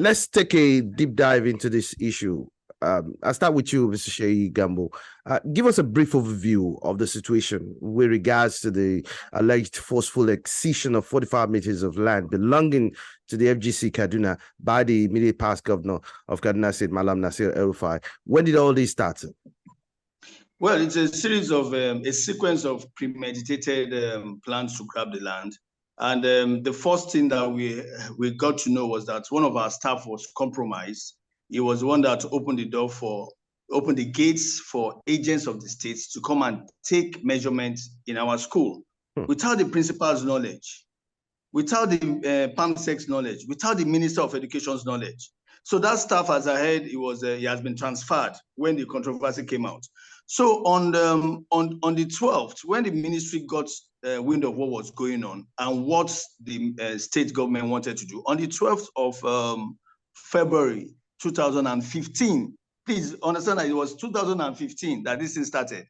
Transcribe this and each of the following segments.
let's take a deep dive into this issue. I'll start with you, Mr. Sheyi Gambo. Give us a brief overview of the situation with regards to the alleged forceful excision of 45 meters of land belonging to the FGC Kaduna by the immediate past governor of Kaduna State, Malam Nasir El-Rufai. When did all this start? Well, it's a series of a sequence of premeditated plans to grab the land. And the first thing that we got to know was that one of our staff was compromised. He was the one that opened the gates for agents of the states to come and take measurements in our school without the principal's knowledge, without the PAMSEC's knowledge, without the Minister of Education's knowledge. So that staff, as I heard, he has been transferred when the controversy came out. So on the 12th, when the ministry got wind of what was going on and what the state government wanted to do, on the 12th of February 2015, please understand that it was 2015 that this thing started,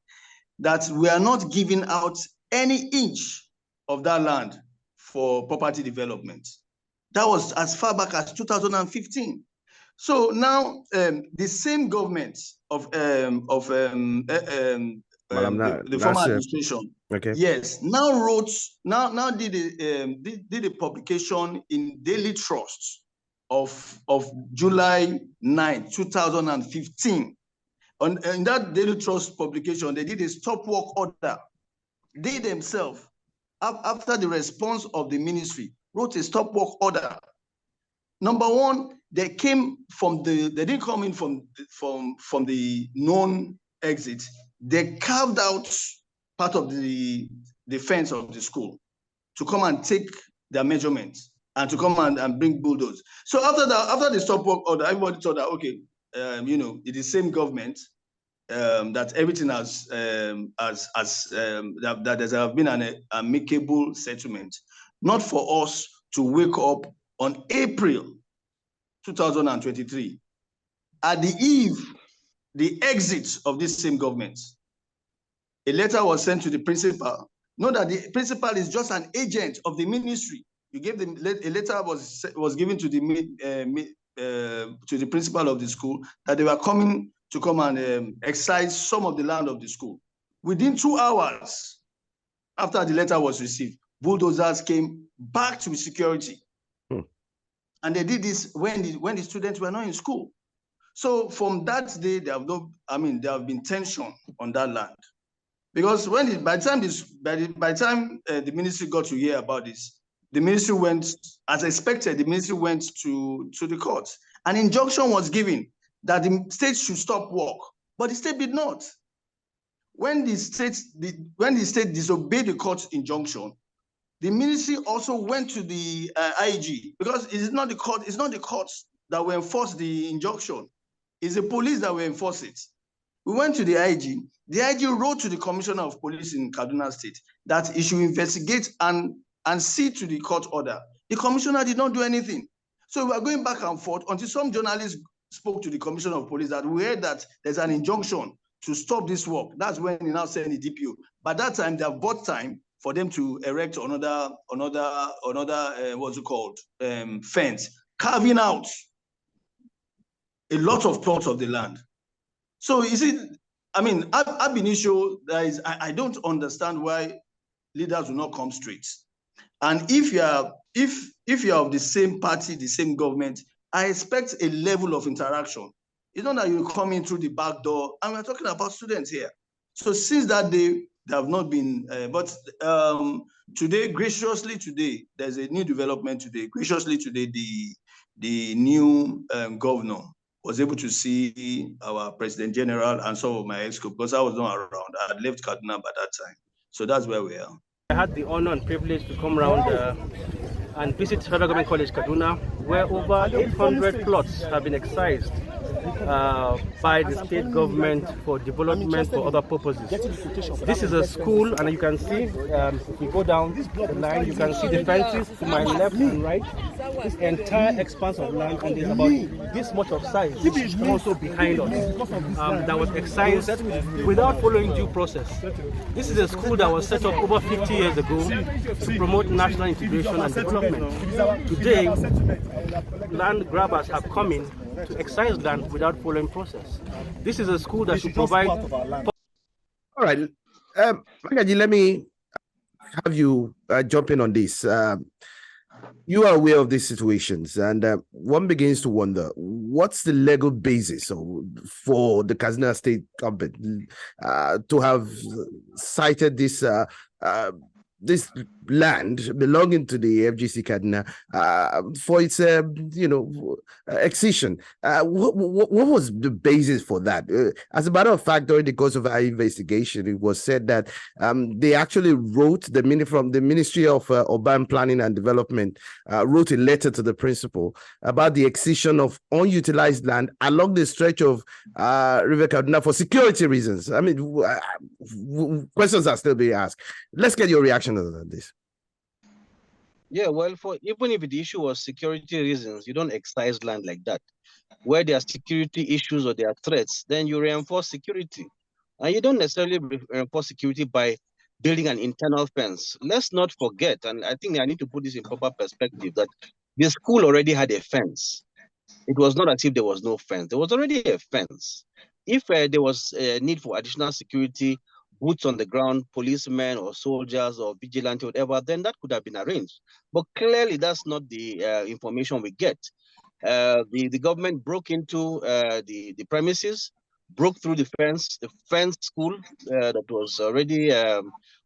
that we are not giving out any inch of that land for property development. That was as far back as 2015. So now the same government of the former administration, okay, yes, now did a publication in Daily Trust of July 9, 2015. In that Daily Trust publication, they did a stop work order. They themselves, after the response of the ministry, wrote a stop work order. Number one, they didn't come in from the known exit. They carved out part of the fence of the school to come and take their measurements and to come and bring bulldozers. So after the stop work order, everybody thought that, okay, it's the same government, that everything that there's been an amicable settlement. Not for us to wake up on April 2023, at the eve, the exit of this same government. A letter was sent to the principal. Know that the principal is just an agent of the ministry. You gave them a letter was given to the principal of the school that they were coming to come and excise some of the land of the school. Within 2 hours after the letter was received, bulldozers came back to security. And they did this when the students were not in school. So from that day, there have been tension on that land. Because by the time the ministry got to hear about this, the ministry went, as expected, the ministry went to the courts. An injunction was given that the state should stop work, but the state did not. When the state disobeyed the court's injunction, the ministry also went to the IG, because it's not the courts that will enforce the injunction. It's the police that will enforce it. We went to the IG. The IG wrote to the Commissioner of Police in Kaduna State that he should investigate and see to the court order. The commissioner did not do anything. So we are going back and forth until some journalists spoke to the Commissioner of Police that we heard that there's an injunction to stop this work. That's when he now sent the DPO. By that time, they have bought time for them to erect another what's it called, fence, carving out a lot of plots of the land. So you see, ab initio, I don't understand why leaders will not come straight. And if you are of the same party, the same government, I expect a level of interaction. It's not that you come in through the back door, and we're talking about students here. So since that day, they have not been, today, graciously today, there's a new development today. Graciously today, the new governor was able to see our President General and some of my ex-co, because I was not around. I had left Kaduna by that time. So that's where we are. I had the honor and privilege to come around and visit Federal Government College Kaduna, where over 800 plots have been excised by the state government for development for other purposes. This is a school, and you can see, if you go down the line, you can see the fences to my left and right. This entire expanse of land, and there's about this much of size also behind us that was excised without following due process. This is a school that was set up over 50 years ago to promote national integration and development. Today, land grabbers have come in to excise land without following process. This is a school that should provide. All right, Magaji, let me have you jump in on this. You are aware of these situations, and one begins to wonder, what's the legal basis for the Kaduna State government to have cited this land belonging to the FGC Kaduna for its, excision? What was the basis for that? As a matter of fact, during the course of our investigation, it was said that they actually wrote from the Ministry of Urban Planning and Development, wrote a letter to the principal about the excision of unutilized land along the stretch of River Kaduna for security reasons. I mean, questions are still being asked. Let's get your reaction on this. Yeah, well, even if the issue was security reasons, you don't excise land like that. Where there are security issues or there are threats, then you reinforce security. And you don't necessarily reinforce security by building an internal fence. Let's not forget, and I think I need to put this in proper perspective, that the school already had a fence. It was not as if there was no fence. There was already a fence. If there was a need for additional security, boots on the ground, policemen or soldiers or vigilante, whatever, then that could have been arranged. But clearly, that's not the information we get. The government broke into the premises, broke through the fence school that was already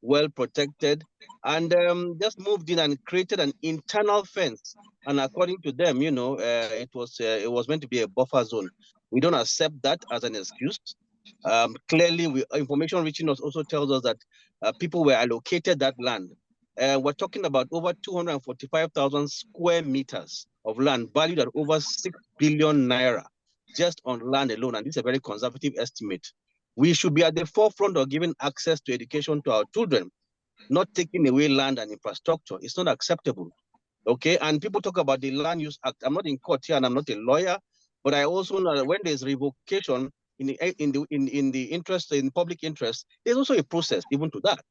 well protected, and just moved in and created an internal fence. And according to them, it was meant to be a buffer zone. We don't accept that as an excuse. Clearly, information reaching us also tells us that people were allocated that land. We're talking about over 245,000 square meters of land valued at over 6 billion naira just on land alone. And this is a very conservative estimate. We should be at the forefront of giving access to education to our children, not taking away land and infrastructure. It's not acceptable. Okay, and people talk about the Land Use Act. I'm not in court here and I'm not a lawyer, but I also know that when there's revocation in the public interest, there's also a process even to that.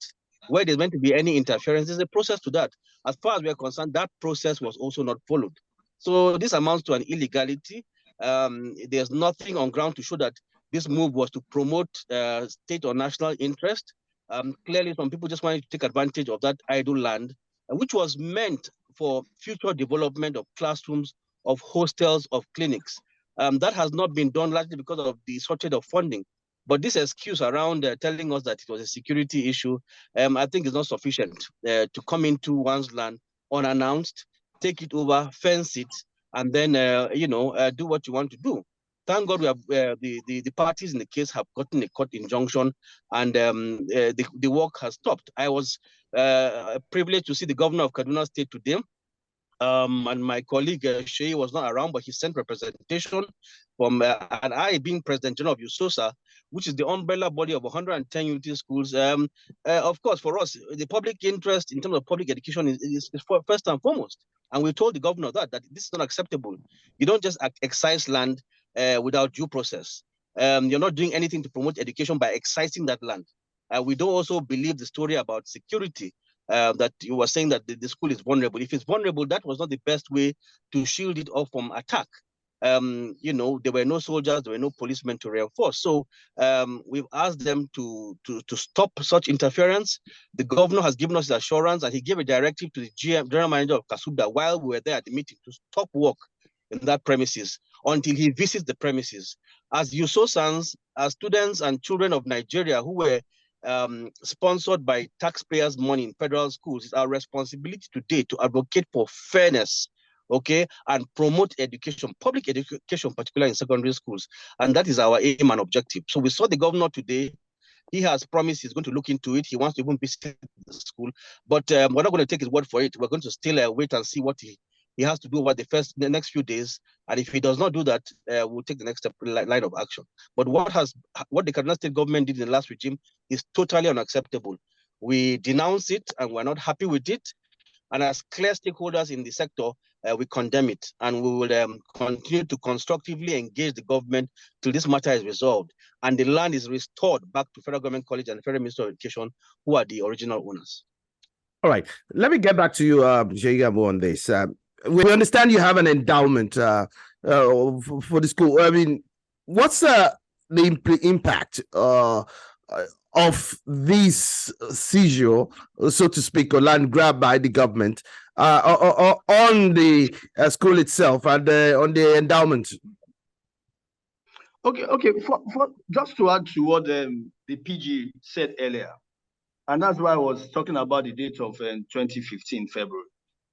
Where there's meant to be any interference, there's a process to that. As far as we are concerned, that process was also not followed. So this amounts to an illegality. There's nothing on ground to show that this move was to promote state or national interest. Clearly, some people just wanted to take advantage of that idle land, which was meant for future development of classrooms, of hostels, of clinics. That has not been done largely because of the shortage of funding. But this excuse around telling us that it was a security issue, I think is not sufficient to come into one's land unannounced, take it over, fence it, and then do what you want to do. Thank God we have the parties in the case have gotten a court injunction, and the work has stopped. I was privileged to see the governor of Kaduna State today. And my colleague Shei was not around, but he sent representation from, and I, being President General of USOSA, which is the umbrella body of 110 unity schools. Of course, for us, the public interest in terms of public education is first and foremost. And we told the governor that this is not acceptable. You don't just excise land without due process. You're not doing anything to promote education by excising that land. We don't also believe the story about security. That you were saying that the school is vulnerable. If it's vulnerable, that was not the best way to shield it off from attack. There were no soldiers, there were no policemen to reinforce. So we've asked them to stop such interference. The governor has given us the assurance, and he gave a directive to the general manager of Kasubda while we were there at the meeting to stop work in that premises until he visits the premises. As USOSANs, as students and children of Nigeria who were sponsored by taxpayers' money in federal schools, it's our responsibility today to advocate for fairness, okay, and promote education, public education, particularly in secondary schools. And that is our aim and objective. So we saw the governor today. He has promised he's going to look into it. He wants to even visit the school, but we're not going to take his word for it. We're going to still wait and see what he has to do over the next few days. And if he does not do that, we'll take the next step, line of action. But what the Kaduna State government did in the last regime is totally unacceptable. We denounce it and we're not happy with it. And as clear stakeholders in the sector, we condemn it. And we will continue to constructively engage the government till this matter is resolved and the land is restored back to Federal Government College and the Federal Ministry of Education, who are the original owners. All right. Let me get back to you, Jay Gambo, on this. we understand you have an endowment for the school. I mean, what's the impact of this seizure, so to speak, or land grab by the government on the school itself and on the endowment? Okay. For just to add to what the PG said earlier, and that's why I was talking about the date of 2015 February,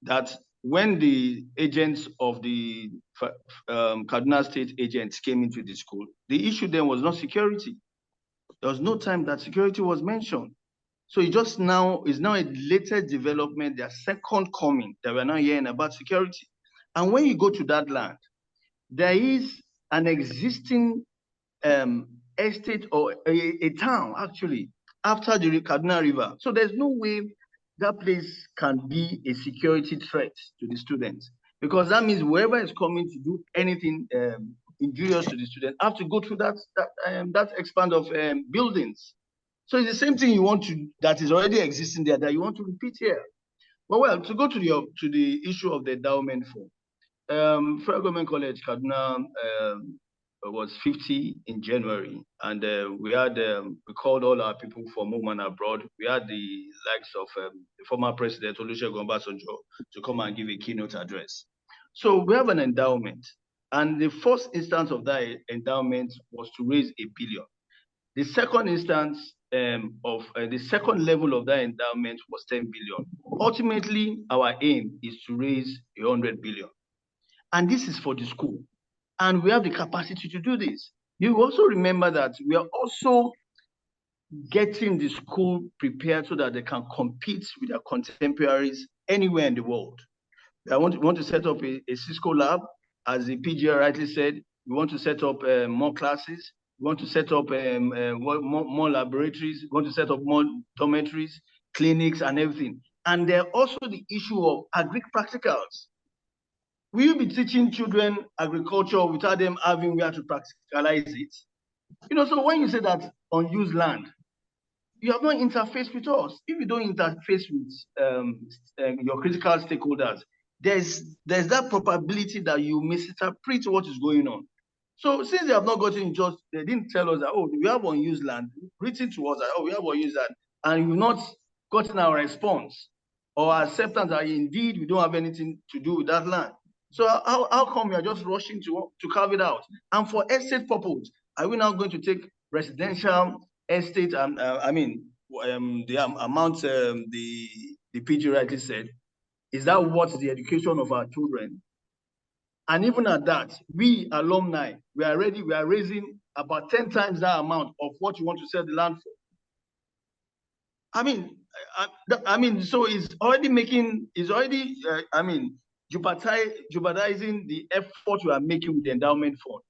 that when the agents of the Kaduna State agents came into the school, the issue then was not security. There was no time that security was mentioned. So it just now is now a latest development, their second coming that we're now hearing about security. And when you go to that land, there is an existing estate or a town actually after the Kaduna River. So there's no way that place can be a security threat to the students, because that means whoever is coming to do anything injurious to the student have to go through that expand of buildings. So it's the same thing you want to that is already existing there that you want to repeat here. But well, to go to the issue of the endowment fund, Federal Government College Kaduna was 50 in January, and we called all our people from home and abroad. We had the likes of the former president Olusegun Obasanjo to come and give a keynote address. So we have an endowment, and the first instance of that endowment was to raise $1 billion. The second instance the second level of that endowment was 10 billion. Ultimately, our aim is to raise 100 billion, and this is for the school. And we have the capacity to do this. You also remember that we are also getting the school prepared so that they can compete with their contemporaries anywhere in the world. I want to set up a Cisco lab, as the PGR rightly said. We want to set up more classes. We want to set up more laboratories. We want to set up more dormitories, clinics, and everything. And there also the issue of agri practicals. Will you be teaching children agriculture without them having where to practicalize it? So when you say that unused land, you have not interfaced with us. If you don't interface with your critical stakeholders, there's that probability that you misinterpret what is going on. So since they have not gotten just, they didn't tell us that, oh, we have unused land, written to us that, oh, we have unused land, and you've not gotten our response or acceptance that indeed we don't have anything to do with that land. So how come we are just rushing to carve it out? And for estate purpose, are we now going to take residential estate? The amount the PG rightly said, is that what the education of our children? And even at that, we alumni, we are raising about 10 times that amount of what you want to sell the land for. So it's already jeopardizing the effort we are making with the endowment fund.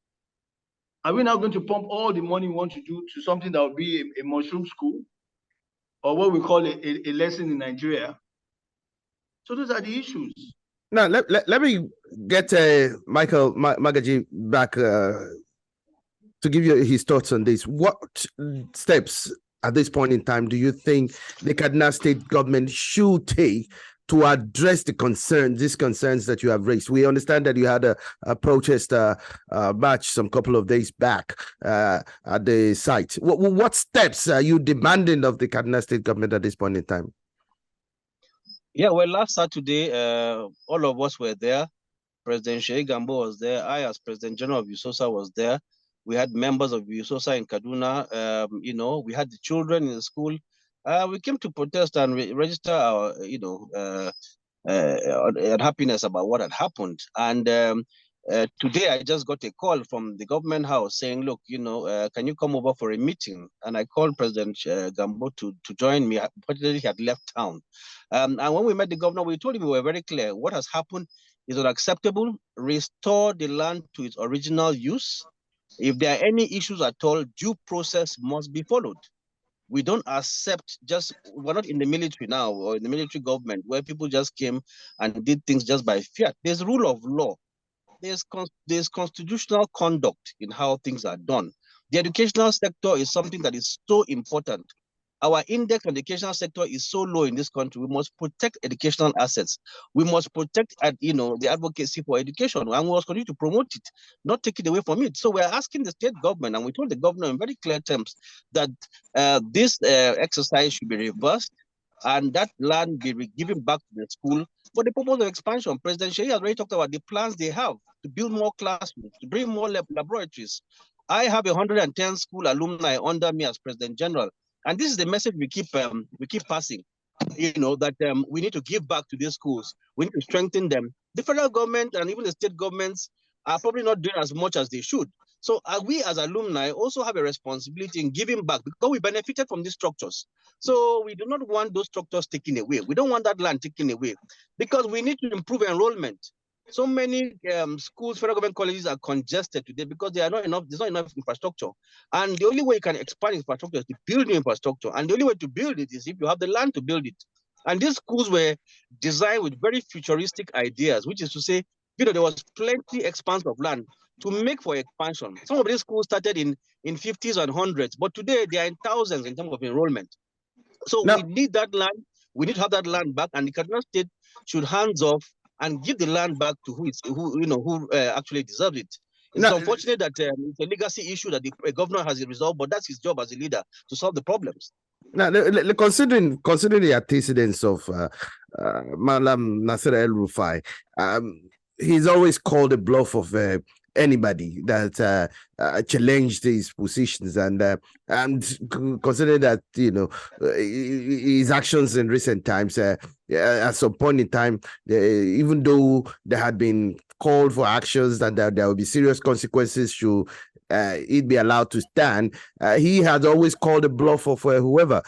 Are we now going to pump all the money we want to do to something that will be a mushroom school, or what we call a lesson in Nigeria? So those are the issues. Now, let me get Michael Magaji back to give you his thoughts on this. What steps at this point in time do you think the Kaduna State government should take to address these concerns that you have raised? We understand that you had a protest march some couple of days back at the site. What steps are you demanding of the Kaduna State government at this point in time? Yeah, well, last Saturday, all of us were there. President Sheyi Gambo was there. I, as President General of USOSA, was there. We had members of USOSA in Kaduna. We had the children in the school. We came to protest and register our, unhappiness about what had happened. And today, I just got a call from the government house saying, look, can you come over for a meeting? And I called President Gambo to join me. Unfortunately, he had left town. And when we met the governor, we told him we were very clear. What has happened is unacceptable. Restore the land to its original use. If there are any issues at all, due process must be followed. We don't accept we're not in the military now or in the military government where people just came and did things just by fiat. There's rule of law. There's constitutional conduct in how things are done. The educational sector is something that is so important. Our index on the educational sector is so low in this country. We must protect educational assets. We must protect, the advocacy for education, and we must continue to promote it, not take it away from it. So we're asking the state government, and we told the governor in very clear terms that this exercise should be reversed, and that land be given back to the school for the purpose of expansion. President Sheyi has already talked about the plans they have to build more classrooms, to bring more laboratories. I have 110 school alumni under me as President General, and this is the message we keep passing. That we need to give back to these schools. We need to strengthen them. The federal government and even the state governments are probably not doing as much as they should. So we as alumni also have a responsibility in giving back, because we benefited from these structures. So we do not want those structures taken away. We don't want that land taken away, because we need to improve enrollment. So many schools, federal government colleges are congested today because there's not enough infrastructure. And the only way you can expand infrastructure is to build new infrastructure. And the only way to build it is if you have the land to build it. And these schools were designed with very futuristic ideas, which is to say, there was plenty expanse of land to make for expansion. Some of these schools started in 50s and 100s, but today they are in thousands in terms of enrollment. So we need that land. We need to have that land back, and the Kaduna State should hands off and give the land back to who actually deserves it. It's unfortunate that it's a legacy issue that the governor has resolved, but that's his job as a leader to solve the problems. Now, considering the antecedents of Malam Nasir El-Rufai, he's always called a bluff of anybody that challenged his positions, and considering that his actions in recent times, at some point in time, even though there had been called for actions and there will be serious consequences should he'd be allowed to stand, he had always called a bluff of whoever.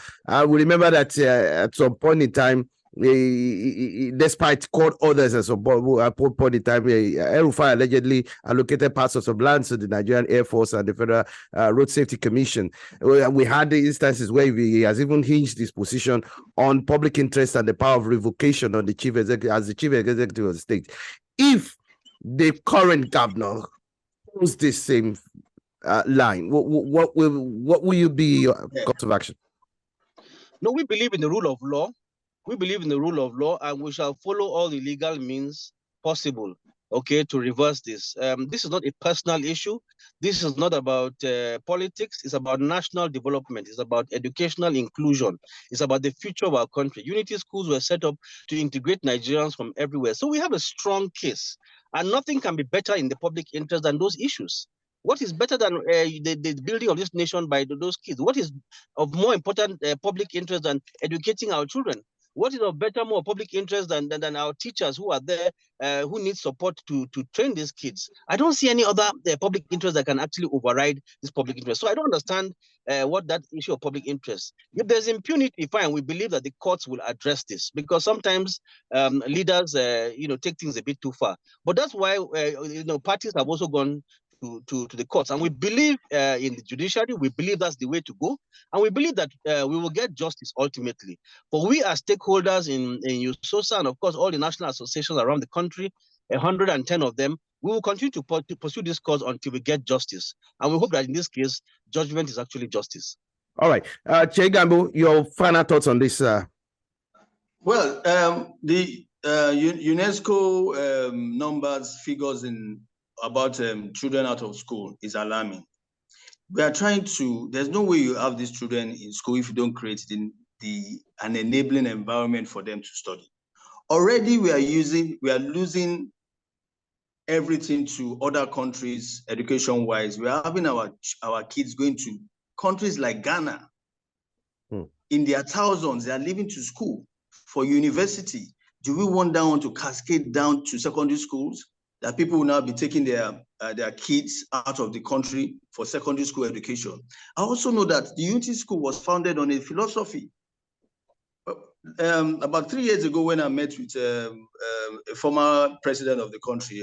We remember that at some point in time, despite court orders at some point in time, El-Rufai allegedly allocated parts of some land to the Nigerian Air Force and the Federal Road Safety Commission. We had the instances where he has even hinged his position on public interest and the power of revocation on the chief executive of the state. If the current governor holds this same line, what will you be your course of action? No, we believe in the rule of law. We believe in the rule of law, and we shall follow all the legal means possible, to reverse this. This is not a personal issue. This is not about politics. It's about national development. It's about educational inclusion. It's about the future of our country. Unity schools were set up to integrate Nigerians from everywhere. So we have a strong case, and nothing can be better in the public interest than those issues. What is better than the building of this nation by those kids? What is of more important public interest than educating our children? What is of better, more public interest than our teachers who are there, who need support to train these kids? I don't see any other public interest that can actually override this public interest. So I don't understand what that issue of public interest. If there's impunity, fine. We believe that the courts will address this, because sometimes leaders, take things a bit too far. But that's why, parties have also gone to the courts, and we believe in the judiciary. We believe that's the way to go, and we believe that we will get justice ultimately. For we as stakeholders in USOSA, and of course all the national associations around the country, 110 of them, we will continue to pursue this cause until we get justice, and we hope that in this case, judgment is actually justice. All right, Che Gambo, your final thoughts on this? Well, the UNESCO numbers, figures about children out of school is alarming. We are trying to, there's no way you have these children in school if you don't create an enabling environment for them to study. Already we are losing everything to other countries education-wise. We are having our kids going to countries like Ghana. In their thousands, they are leaving to school for university. Do we want that one to cascade down to secondary schools? That people will now be taking their kids out of the country for secondary school education. I also know that the Unity School was founded on a philosophy. About 3 years ago, when I met with a former president of the country,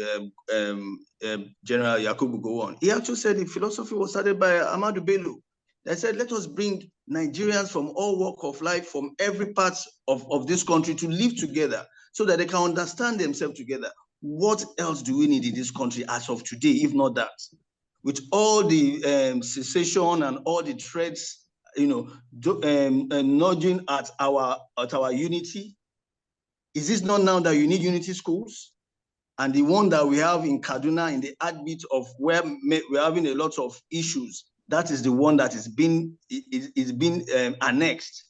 General Yakubu Gowon, he actually said the philosophy was started by Ahmadu Bello. They said, let us bring Nigerians from all walks of life, from every part of this country to live together so that they can understand themselves together. What else do we need in this country as of today, if not that? With all the secession and all the threats nudging at our unity? Is this not now that you need unity schools? And the one that we have in Kaduna, in the heartbeat of where we're having a lot of issues, that is the one that is being annexed.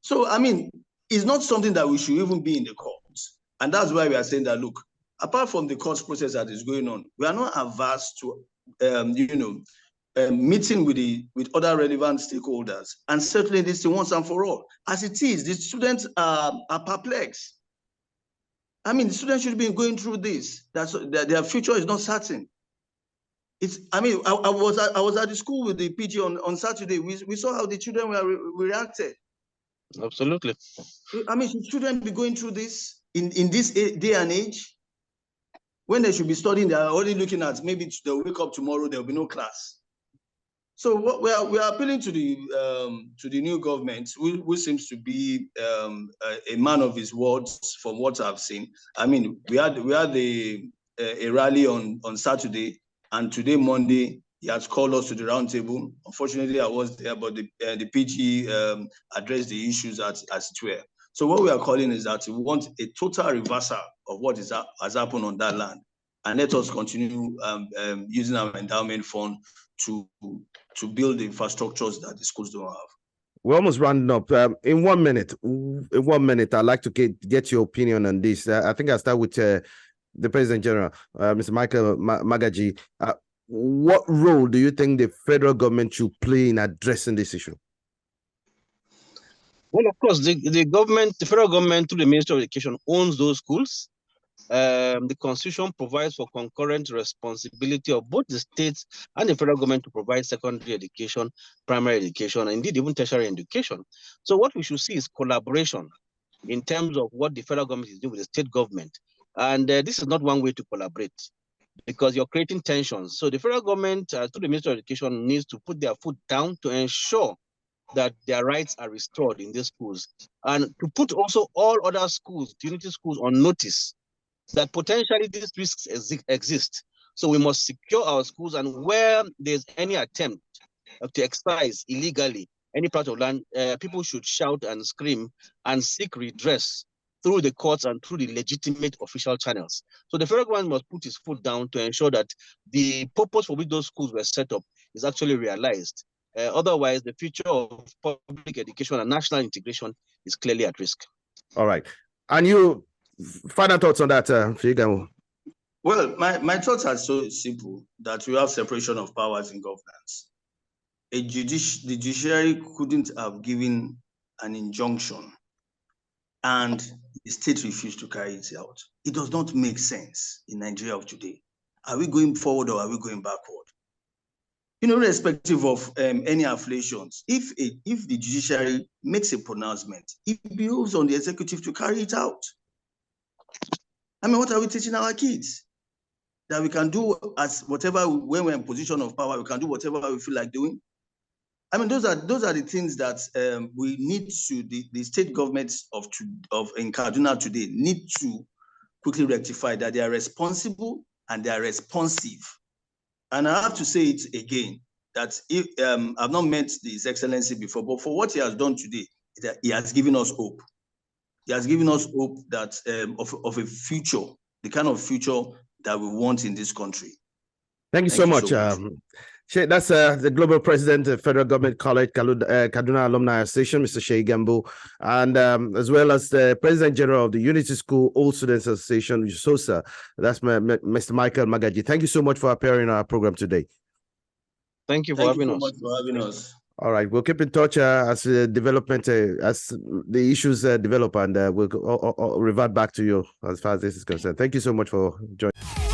So, I mean, it's not something that we should even be in the courts. And that's why we are saying that, look, apart from the court process that is going on, we are not averse to, meeting with other relevant stakeholders and settling this thing once and for all. As it is, the students are perplexed. I mean, the students should be going through this. Their future is not certain. I was at the school with the PG on Saturday. We saw how the children reacted. Absolutely. I mean, should children be going through this in this day and age? When they should be studying, they are already looking at maybe they'll wake up tomorrow, there'll be no class. So what we are appealing to the new government, who seems to be a man of his words from what I've seen. I mean, we had a rally on Saturday, and today Monday he has called us to the round table. Unfortunately, I was there, but the PG addressed the issues as it were. So what we are calling is that we want a total reversal of what has happened on that land, and let us continue using our endowment fund to build the infrastructures that the schools don't have. We're almost rounding up. In 1 minute, I'd like to get your opinion on this. I think I'll start with the President General, Mr. Michael Magaji. What role do you think the federal government should play in addressing this issue? Well, of course, the federal government, through the Ministry of Education, owns those schools. The Constitution provides for concurrent responsibility of both the states and the federal government to provide secondary education, primary education, and indeed even tertiary education. So what we should see is collaboration in terms of what the federal government is doing with the state government. And this is not one way to collaborate, because you're creating tensions. So the federal government, through the Ministry of Education, needs to put their foot down to ensure that their rights are restored in these schools, and to put also all other schools, unity schools, on notice that potentially these risks exist. So we must secure our schools, and where there's any attempt to excise illegally any part of land, people should shout and scream and seek redress through the courts and through the legitimate official channels. So the federal government must put its foot down to ensure that the purpose for which those schools were set up is actually realized. Otherwise, the future of public education and national integration is clearly at risk. All right. And you, final thoughts on that, Figamu? Well, my thoughts are so simple that we have separation of powers in governance. The judiciary couldn't have given an injunction and the state refused to carry it out. It does not make sense in Nigeria of today. Are we going forward or are we going backward? Irrespective of any affiliations, if the judiciary makes a pronouncement, it behoves on the executive to carry it out. I mean, what are we teaching our kids? That we can do as whatever, when we're in position of power, we can do whatever we feel like doing? I mean, those are the things that we need to, the state governments in Kaduna today need to quickly rectify, that they are responsible and they are responsive. And I have to say it again, that I've not met His Excellency before, but for what he has done today, that he has given us hope. He has given us hope that of a future, the kind of future that we want in this country. Thank you so much. That's the Global President of Federal Government College, Kaduna Alumni Association, Mr. Sheyi Gambo, and as well as the President General of the Unity School Old Students Association, SOSA. That's Mr. Michael Magaji. Thank you so much for appearing on our program today. Thank you for having us. All right, we'll keep in touch as the development, as the issues develop, and we'll revert back to you as far as this is concerned. Thank you so much for joining.